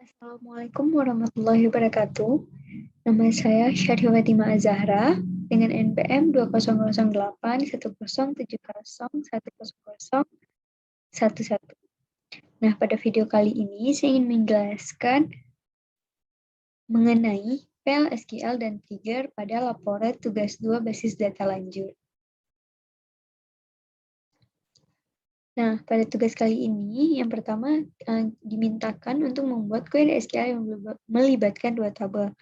Assalamualaikum warahmatullahi wabarakatuh. Nama saya Syarifati Ma'azahra dengan NPM 200810701011. Nah, pada video kali ini saya ingin menjelaskan mengenai PL/SQL dan trigger pada laporan tugas 2 basis data lanjut. Nah, pada tugas kali ini, yang pertama dimintakan untuk membuat query SQL yang melibatkan dua tabel.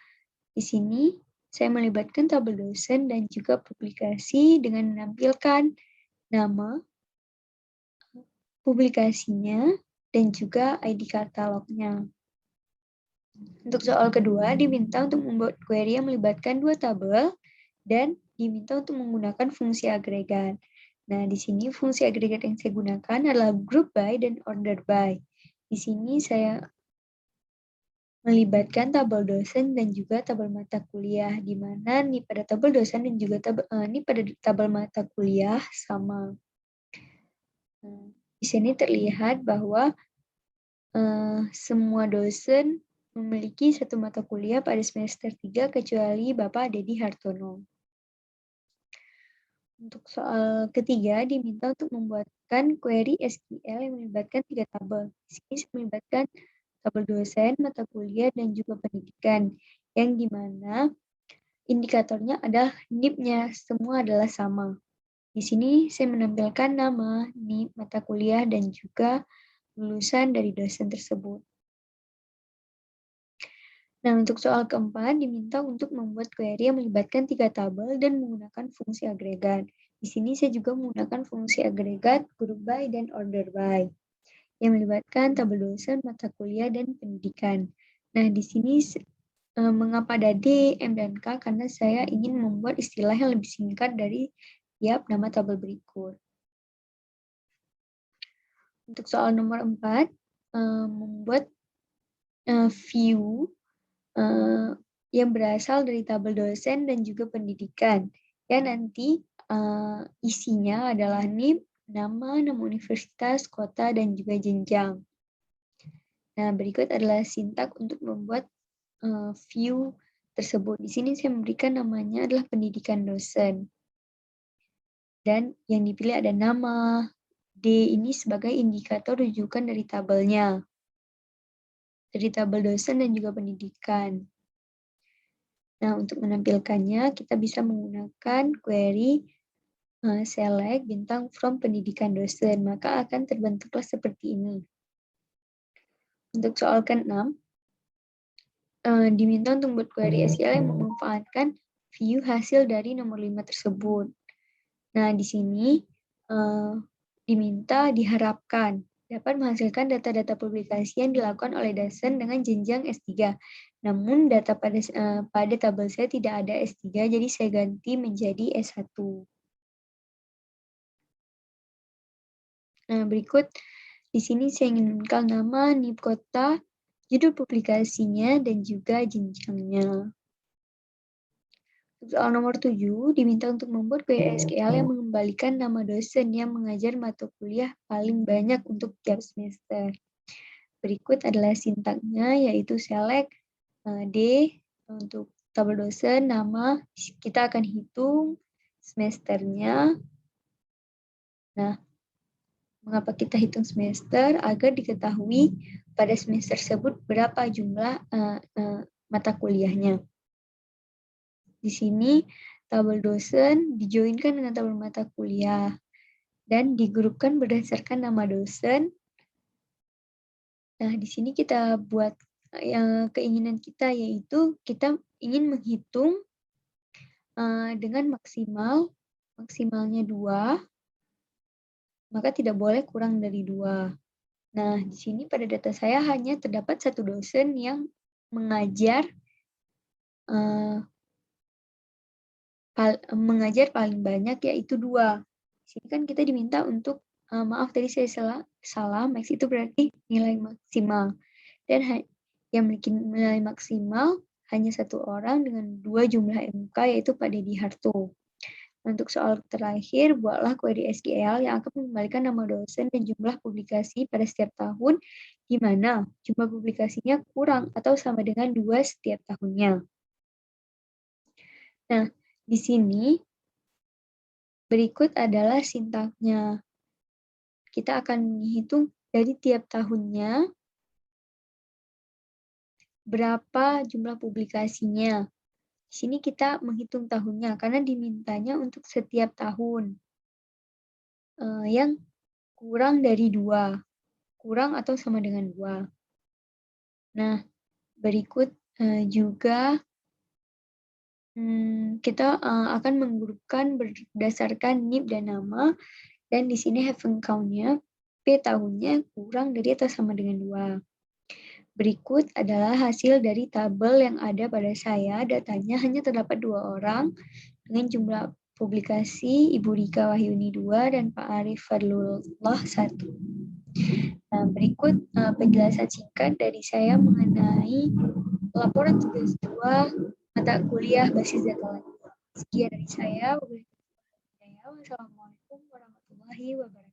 Di sini, saya melibatkan tabel dosen dan juga publikasi dengan menampilkan nama, publikasinya, dan juga ID katalognya. Untuk soal kedua, diminta untuk membuat query yang melibatkan dua tabel dan diminta untuk menggunakan fungsi agregat. Nah, di sini fungsi agregat yang saya gunakan adalah group by dan order by. Di sini saya melibatkan tabel dosen dan juga tabel mata kuliah, di mana nih pada tabel dosen dan juga nih pada tabel mata kuliah sama. Nah, di sini terlihat bahwa semua dosen memiliki satu mata kuliah pada semester 3 kecuali Bapak Dedi Hartono. Untuk soal ketiga, diminta untuk membuatkan query SQL yang melibatkan 3 tabel. Di sini melibatkan tabel dosen, mata kuliah, dan juga pendidikan, yang dimana indikatornya adalah NIP-nya, semua adalah sama. Di sini saya menampilkan nama, NIP, mata kuliah, dan juga lulusan dari dosen tersebut. Nah, untuk soal keempat, diminta untuk membuat query yang melibatkan 3 tabel dan menggunakan fungsi agregat. Di sini saya juga menggunakan fungsi agregat, group by, dan order by, yang melibatkan tabel dosen, mata kuliah, dan pendidikan. Nah, di sini mengapa ada D, M, dan K? Karena saya ingin membuat istilah yang lebih singkat dari tiap nama tabel berikut. Untuk soal nomor 4, membuat view yang berasal dari tabel dosen dan juga pendidikan. Ya, nanti isinya adalah NIP, nama universitas, kota, dan juga jenjang. Nah, berikut adalah sintak untuk membuat view tersebut. Di sini saya memberikan namanya adalah pendidikan dosen. Dan yang dipilih ada nama, D ini sebagai indikator rujukan dari tabelnya. Dari tabel dosen dan juga pendidikan. Nah, untuk menampilkannya, kita bisa menggunakan query select bintang from pendidikan dosen, maka akan terbentuklah seperti ini. Untuk soal ke-6, diminta untuk membuat query SQL yang memanfaatkan view hasil dari nomor 5 tersebut. Nah, di sini diharapkan dapat menghasilkan data-data publikasi yang dilakukan oleh dosen dengan jenjang S3. Namun data pada tabel saya tidak ada S3, jadi saya ganti menjadi S1. Nah, berikut di sini saya ingin menempelkan nama, NIP kota, judul publikasinya, dan juga jenjangnya. Soal nomor 7, diminta untuk membuat query SQL yang mengembalikan nama dosen yang mengajar mata kuliah paling banyak untuk tiap semester. Berikut adalah sintaknya, yaitu select D untuk tabel dosen, nama, kita akan hitung semesternya. Nah, mengapa kita hitung semester? Agar diketahui pada semester tersebut berapa jumlah mata kuliahnya. Di sini tabel dosen dijoinkan dengan tabel mata kuliah dan digrupkan berdasarkan nama dosen. Nah, di sini kita buat keinginan kita, yaitu kita ingin menghitung dengan maksimalnya 2, maka tidak boleh kurang dari 2. Nah, di sini pada data saya hanya terdapat satu dosen yang mengajar paling banyak, yaitu 2. Di sini kan kita diminta untuk, maaf tadi saya salah, max itu berarti nilai maksimal. Dan yang memiliki nilai maksimal hanya 1 orang dengan 2 jumlah MK, yaitu Pak Dedi Harto. Untuk soal terakhir, buatlah query SQL yang akan mengembalikan nama dosen dan jumlah publikasi pada setiap tahun, di mana jumlah publikasinya kurang atau sama dengan 2 setiap tahunnya. Nah, di sini berikut adalah sintaknya. Kita akan menghitung dari tiap tahunnya berapa jumlah publikasinya. Di sini kita menghitung tahunnya karena dimintanya untuk setiap tahun yang kurang dari 2, kurang atau sama dengan 2. Nah, berikut juga kita akan menggrupkan berdasarkan NIP dan nama, dan di sini having count-nya, P tahunnya kurang dari atau sama dengan 2. Berikut adalah hasil dari tabel yang ada pada saya. Datanya hanya terdapat 2 orang dengan jumlah publikasi Ibu Rika Wahyuni 2 dan Pak Arif Fadlullah 1. Nah, berikut penjelasan singkat dari saya mengenai laporan tugas 2 mata kuliah basis data. Sekian dari saya. Wassalamualaikum warahmatullahi wabarakatuh.